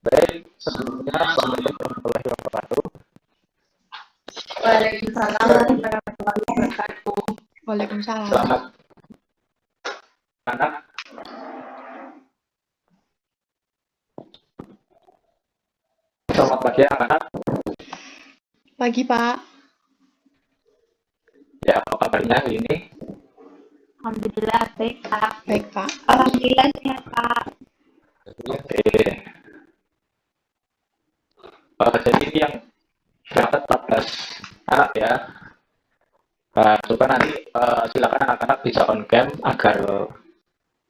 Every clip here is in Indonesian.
Baik, sebelumnya Assalamualaikum warahmatullahi wabarakatuh. Waalaikumsalam warahmatullahi wabarakatuh. Waalaikumsalam. Selamat anak. Selamat pagi anak-anak. Pagi, Pak. Ya, apa kabarnya hari ini? Alhamdulillah baik Pak. Baik, Pak. Alhamdulillah sehat Pak. Oke. Jadi ini yang berangkat 14 anak ya. Coba nanti silakan anak-anak bisa on cam agar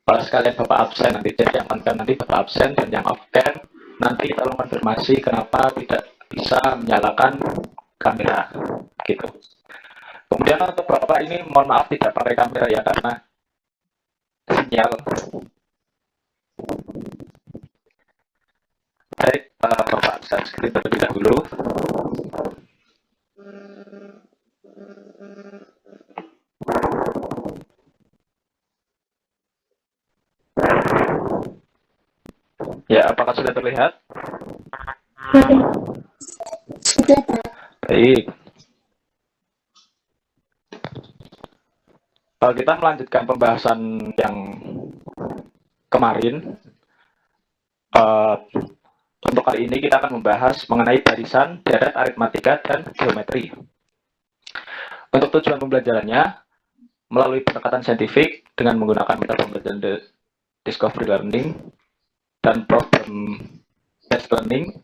kalau sekalian Bapak absen nanti, jadi yang on cam nanti Bapak absen dan yang off cam nanti tolong konfirmasi kenapa tidak bisa menyalakan kamera gitu. Kemudian untuk Bapak ini mohon maaf tidak pakai kamera ya karena sinyal. Baik, Bapak share screen terlebih dahulu. Ya, apakah sudah terlihat? Sudah Pak. Baik. Kita melanjutkan pembahasan yang kemarin. Untuk kali ini kita akan membahas mengenai barisan, deret, aritmatika, dan geometri. Untuk tujuan pembelajarannya, melalui pendekatan saintifik dengan menggunakan metode pembelajaran discovery learning dan problem based learning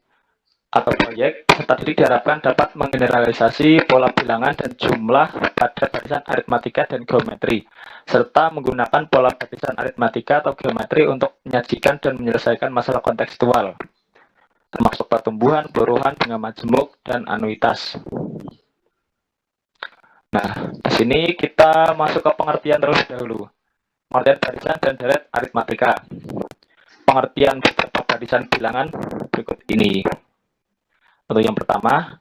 atau proyek, peserta didik diharapkan dapat menggeneralisasi pola bilangan dan jumlah pada barisan aritmatika dan geometri, serta menggunakan pola barisan aritmatika atau geometri untuk menyajikan dan menyelesaikan masalah kontekstual, termasuk pertumbuhan, peluruhan dengan majemuk, dan anuitas. Nah, di sini kita masuk ke pengertian terlebih dahulu. Pengertian barisan dan deret aritmatika. Pengertian beberapa barisan bilangan berikut ini. Untuk yang pertama,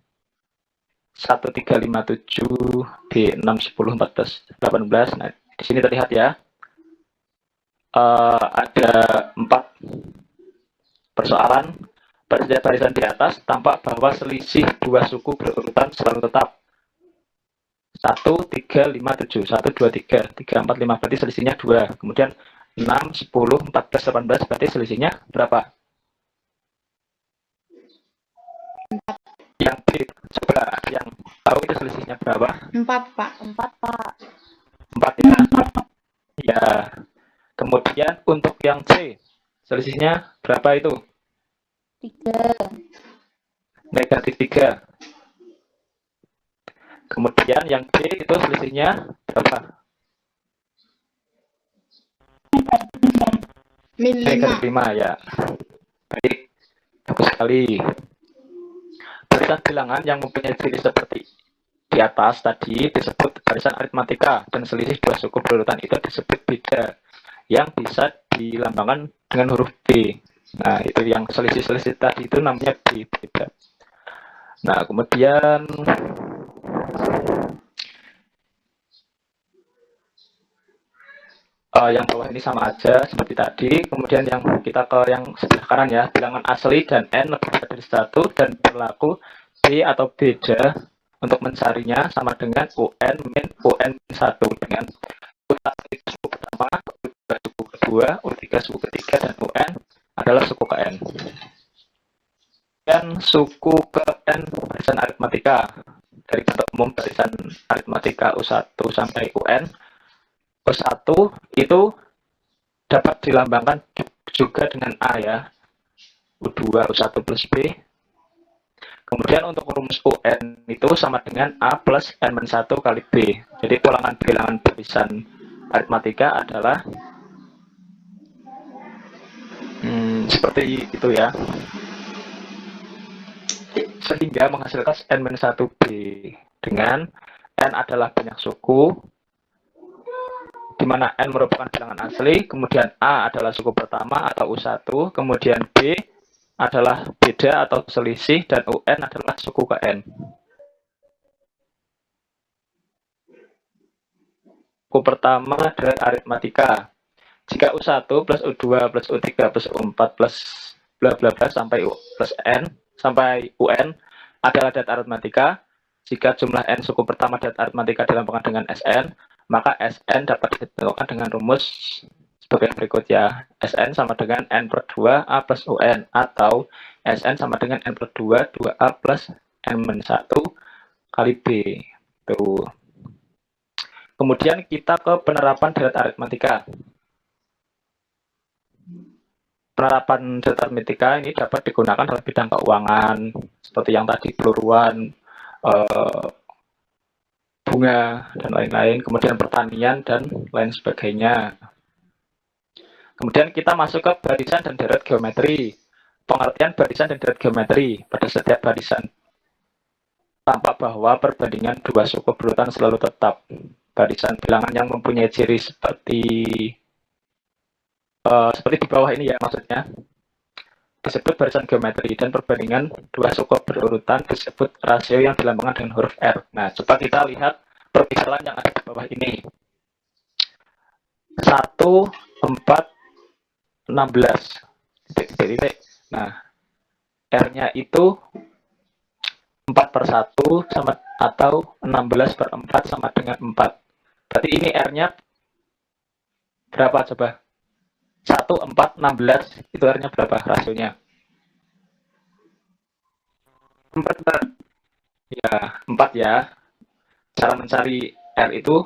1, 3, 5, 7, B, 6, 10, 14, 18. Nah, di sini terlihat ya, ada 4 persoalan. Pada barisan di atas, tampak bahwa selisih 2 suku berurutan selalu tetap. 1, 3, 5, 7. 1, 2, 3. 3, 4, 5 berarti selisihnya 2. Kemudian 6, 10, 14, 18 berarti selisihnya berapa? Yang B, coba yang tahu itu selisihnya berapa? 4, Pak. 4 Pak. 4 ya. Ya. Kemudian untuk yang C, selisihnya berapa itu? 3. Negatif 3. Kemudian yang B itu selisihnya berapa? Min 5. Negatif 5 ya. Baik. Bagus sekali. Barisan bilangan yang mempunyai ciri seperti di atas tadi disebut barisan aritmatika dan selisih 2 suku berurutan itu disebut beda yang bisa dilambangkan dengan huruf B. Nah, itu yang selisih-selisih tadi itu namanya B, beda. Nah, kemudian yang bawah ini sama aja seperti tadi. Kemudian yang kita ke yang sebelah kanan ya, bilangan asli dan N lebih besar dari 1 dan berlaku B atau beda untuk mencarinya sama dengan UN min UN 1 dengan U1 suku pertama, U2 suku kedua, U3 suku ketiga, dan UN adalah suku ke N. Dan suku ke N barisan aritmatika dari bentuk umum barisan aritmatika U1 sampai UN. U1 itu dapat dilambangkan juga dengan A ya, U2 U1 plus B. Kemudian untuk rumus UN itu sama dengan A plus N-1 kali B. Jadi ulangan bilangan barisan aritmatika adalah seperti itu ya. Sehingga menghasilkan N-1B dengan N adalah banyak suku, di mana N merupakan bilangan asli, kemudian A adalah suku pertama atau U1, kemudian B adalah beda atau selisih, dan UN adalah suku ke N. Suku pertama adalah aritmatika. Jika U1 plus U2 plus U3 plus U4 plus bla bla bla sampai U plus N sampai UN adalah dat aritmatika. Jika jumlah N suku pertama dat aritmatika dilambangkan dengan Sn, maka Sn dapat ditentukan dengan rumus sebagai berikut ya. Sn sama dengan N per 2 A plus UN, atau Sn sama dengan N per 2, 2A plus N-1 kali B. Tuh. Kemudian kita ke penerapan dat aritmatika. Penerapan dat aritmatika ini dapat digunakan dalam bidang keuangan, seperti yang tadi peluruan, bunga, dan lain-lain, kemudian pertanian, dan lain sebagainya. Kemudian kita masuk ke barisan dan deret geometri. Pengertian barisan dan deret geometri. Pada setiap barisan tampak bahwa perbandingan dua suku berurutan selalu tetap. Barisan bilangan yang mempunyai ciri seperti di bawah ini ya, maksudnya disebut barisan geometri, dan perbandingan dua suku berurutan disebut rasio yang dilambangkan dengan huruf R. Nah, coba kita lihat permisalan yang ada di bawah ini. 1, 4, 16. Nah, R-nya itu 4 per 1 sama atau 16 per 4 sama dengan 4. Berarti ini R-nya berapa coba? 1, 4, 16, itu R-nya berapa rasionya? 4. Ya, 4 ya. Cara mencari R itu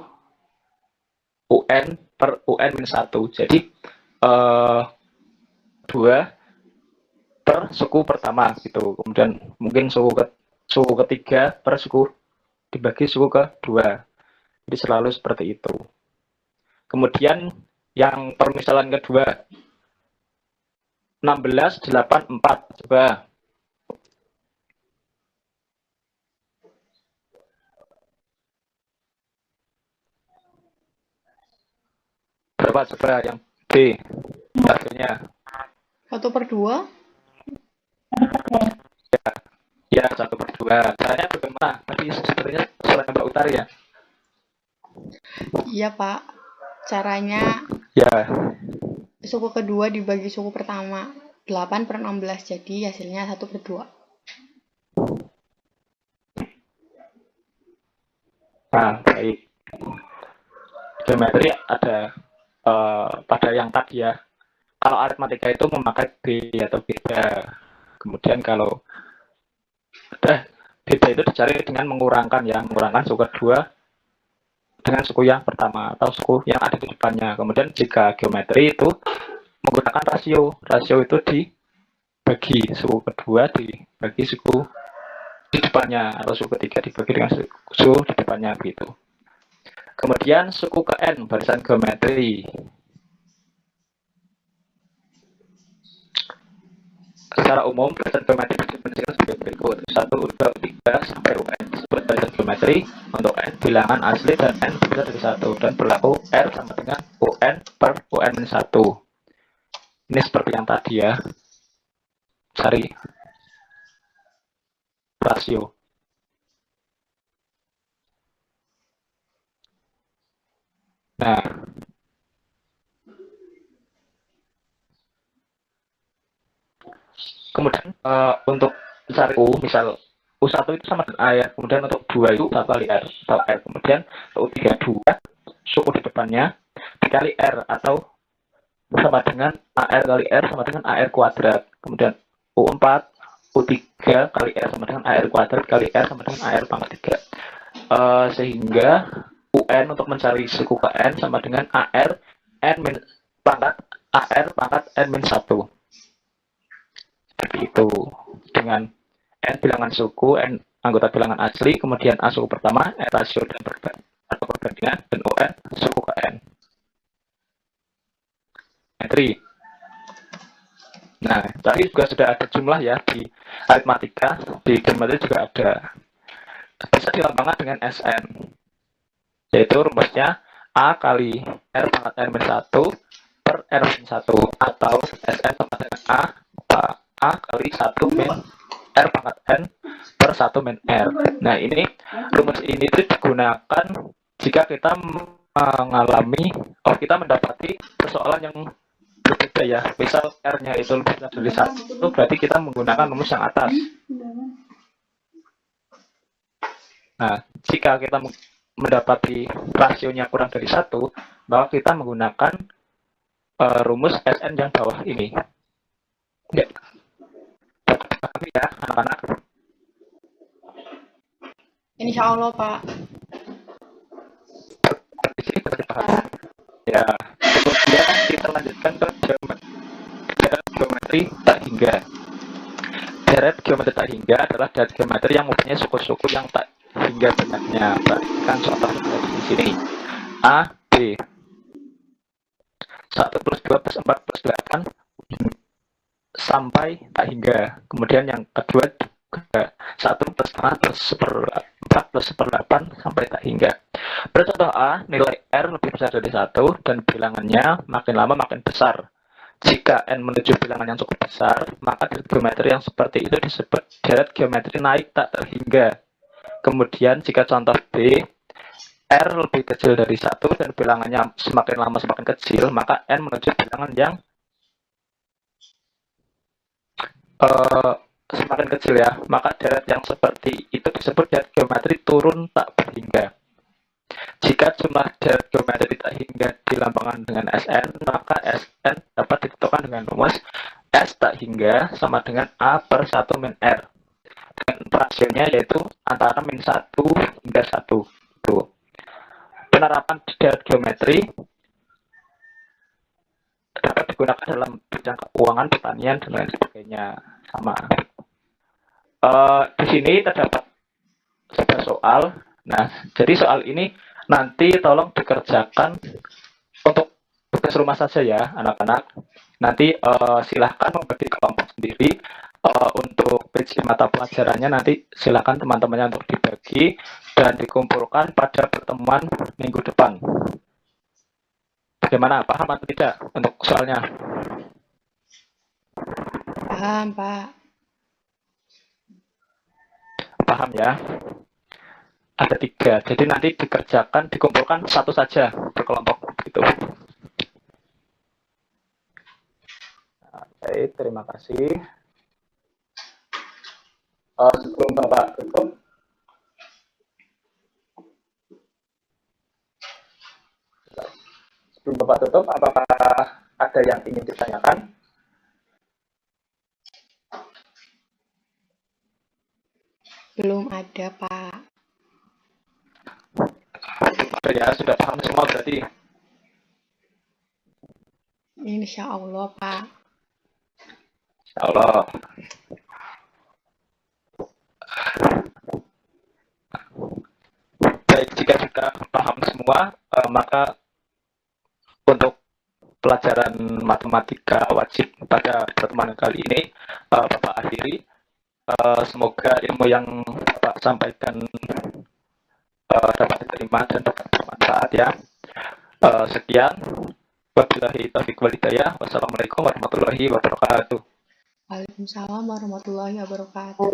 UN per UN-1. Jadi 2 per suku pertama gitu. Kemudian mungkin suku ketiga per suku dibagi suku kedua. Jadi selalu seperti itu. Kemudian yang permisalan kedua, 16, 8, 4. Coba. Berapa coba yang B? Hasilnya. 1 per 2. Ya, 1 per 2. Caranya bagaimana? Tadi sebenarnya soalnya Mbak Utari ya? Iya, Pak. Caranya Ya. suku kedua dibagi suku pertama. 8 per 16. Jadi hasilnya 1 per 2. Nah, baik. Geometri ada pada yang tadi ya. Kalau aritmatika itu memakai B atau beda. Kemudian kalau beda itu dicari dengan mengurangkan suku kedua dengan suku yang pertama atau suku yang ada di depannya. Kemudian jika geometri itu menggunakan rasio itu dibagi suku kedua dibagi suku di depannya, atau suku ketiga dibagi dengan suku di depannya gitu. Kemudian suku ke N, barisan geometri. Secara umum, barisan geometri didefinisikan sebagai berikut. 1, 2, 3, sampai UN disebut barisan geometri untuk N bilangan asli dan N bisa dari 1, dan berlaku R sama dengan UN per UN-1. Ini seperti yang tadi ya. Cari rasio. Nah, kemudian untuk cari U, misal U1 itu sama dengan A ya. Kemudian untuk 2 itu 1 kali R atau R. Kemudian untuk U3 2 suku di depannya dikali R atau sama dengan AR kali R sama dengan AR kuadrat. Kemudian U4 U3 kali R sama dengan AR kuadrat kali R sama dengan AR pangkat 3. Sehingga UN untuk mencari suku ke N sama dengan AR N pangkat AR pangkat N-1. Seperti itu. Dengan N bilangan suku, N anggota bilangan asli, kemudian A suku pertama, N rasio dan perbandingan, dan UN suku ke N. Geometri. Nah, tadi juga sudah ada jumlah ya di aritmatika, di geometri juga ada. Bisa dilambangkan dengan SN, yaitu rumusnya A kali R pangkat R-1 per R-1, atau SN sama dengan A kali 1 min R pangkat N per 1 min R. Nah, ini rumus ini digunakan jika kita mengalami kita mendapati persoalan yang berbeda ya. Misal R-nya itu lebih besar dari 1, berarti kita menggunakan rumus yang atas. Nah, jika kita mendapati rasionya kurang dari 1, maka kita menggunakan rumus SN yang bawah ini. Ya, pahami ya anak-anak. Insya Allah, Pak. Di sini sudah dipahami. Ya, kemudian kita lanjutkan ke geometri tak hingga. Deret geometri tak hingga adalah deret geometri yang mempunyai suku-suku yang tak hingga banyaknya. Perhatikan contohnya di sini. A, B. 1 plus 2 plus 4 plus 8 sampai tak hingga. Kemudian yang kedua juga 1 plus 5 plus 4 plus 1/8 sampai tak hingga. Pada contoh A, nilai R lebih besar dari 1 dan bilangannya makin lama makin besar. Jika N menuju bilangan yang cukup besar, maka deret geometri yang seperti itu disebut deret geometri naik tak terhingga. Kemudian jika contoh B, R lebih kecil dari 1 dan bilangannya semakin lama semakin kecil, maka N menuju bilangan yang semakin kecil ya. Maka deret yang seperti itu disebut deret geometri turun tak berhingga. Jika jumlah deret geometri tak hingga dilambangkan dengan Sn, maka Sn dapat ditentukan dengan rumus S tak hingga sama dengan A per 1 min R. Dan rasionya yaitu antara min 1 hingga 1. Tuh. Penerapan deret geometri dapat digunakan dalam bidang keuangan, pertanian, dan lain sebagainya. Sama. Di sini terdapat sebuah soal. Nah, jadi soal ini nanti tolong dikerjakan untuk tugas rumah saja ya, anak-anak. Nanti silahkan membagi kelompok sendiri. Untuk page mata pelajarannya nanti silahkan teman-temannya untuk dibagi dan dikumpulkan pada pertemuan minggu depan. Bagaimana? Paham atau tidak untuk soalnya? Paham, Pak. Paham ya? Ada 3, jadi nanti dikerjakan, dikumpulkan satu saja berkelompok gitu. Oke, terima kasih. Sebelum Bapak tutup, apakah ada yang ingin ditanyakan? Belum ada, Pak. Ya, sudah paham semua berarti. Insya Allah, Pak. Insya Allah. Baik, jika sudah paham semua, maka untuk pelajaran matematika wajib pada pertemuan kali ini Bapak akhiri. Semoga ilmu yang Bapak sampaikan dapat diterima dan dapat bermanfaat ya. Sekian. Wabillahi taufiq wal hidayah. Wassalamualaikum warahmatullahi wabarakatuh. Waalaikumsalam warahmatullahi wabarakatuh.